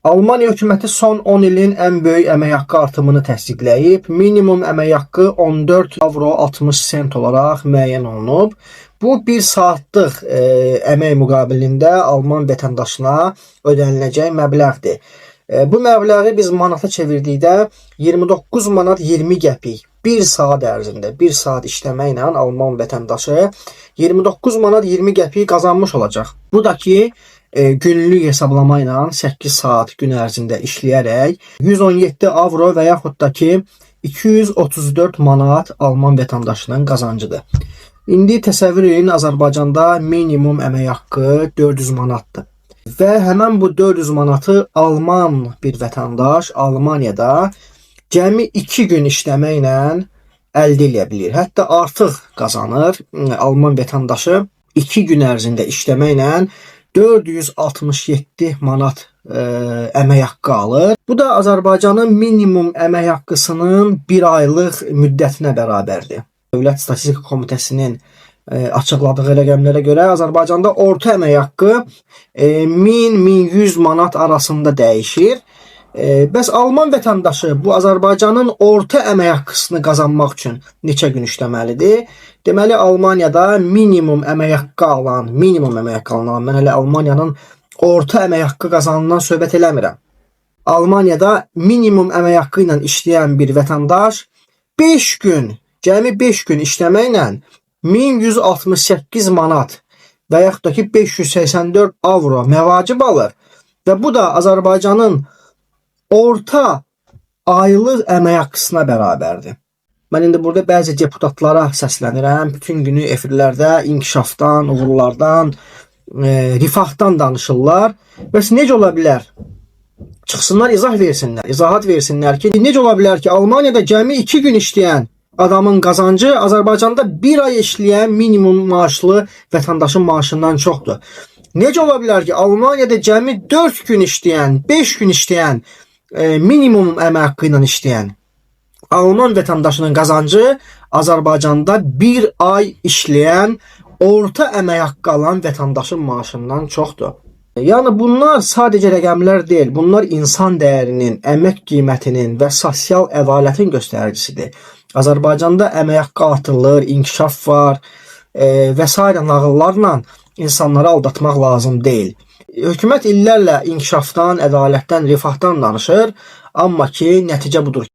Almaniya hökuməti son 10 ilin ən böyük əmək haqqı artımını təsdiqləyib. Minimum əmək haqqı 14 avro 60 sent olaraq müəyyən olunub. Bu 1 saatlıq əmək müqabilində Alman vətəndaşına ödəniləcək məbləğdir. Bu məbləği biz manata çevirdikdə 29 manat 20 qəpik 1 saat ərzində 1 saat işləməklə Alman vətəndaşı 29 manat 20 qəpik qazanmış olacaq. Bu da ki günlük hesablama ilə 8 saat gün ərzində işləyərək 117 avro və yaxud da ki 234 manat Alman vətəndaşının qazancıdır. İndi təsəvvür edin, Azərbaycanda minimum əmək haqqı 400 manatdır. Və həmən bu 400 manatı Alman bir vətəndaş Almaniyada cəmi 2 gün işləməklə əldə edə bilir. Hətta artıq qazanır. Alman vətəndaşı 2 gün ərzində işləməklə 467 manat əmək haqqı alır. Bu da Azərbaycanın minimum əmək haqqısının 1 aylıq müddətinə bərabərdir. Dövlət Statistika Komitəsinin açıqladığı rəqəmlərə görə Azərbaycanda orta əmək haqqı 1000-1100 manat arasında dəyişir. Bəs Alman vətəndaşı bu Azərbaycanın orta əmək haqqısını qazanmaq üçün neçə gün işləməlidir? Deməli, Almaniyada minimum əmək haqqı alan, mən hələ Almaniyanın orta əmək haqqı qazanından söhbət eləmirəm. Almaniyada minimum əmək haqqı ilə işləyən bir vətəndaş 5 gün, cəmi 5 gün işləməklə 1168 manat və yaxud da ki 584 avro məvacib alır. Və bu da Azərbaycanın orta aylıq əmək haqqısına bərabərdir. Mən indi burada bəzi deputatlara səslənirəm. Bütün günü efirlərdə inkişafdan, uğurlardan, rifahdan danışırlar. Bəs necə ola bilər? Çıxsınlar, izahat versinlər ki, necə ola bilər ki, Almaniyada cəmi 2 gün işləyən adamın qazancı Azərbaycanda 1 ay işləyən minimum maaşlı vətəndaşın maaşından çoxdur. Necə ola bilər ki, Almaniyada cəmi 4 gün işləyən, 5 gün işləyən, minimum əmək haqqı ilə işləyən Alman vətəndaşının qazancı Azərbaycanda 1 ay işləyən, orta əmək haqqı alan vətəndaşın maaşından çoxdur. Yəni bunlar sadəcə rəqəmlər deyil, bunlar insan dəyərinin, əmək qiymətinin və sosial ədalətin göstəricisidir. Azərbaycanda əmək haqqı artırılır, inkişaf var və s. nağıllarla insanları aldatmaq lazım deyil. Hökumət illərlə inkişafdan, ədalətdən, rifahdan danışır, amma ki nəticə budur.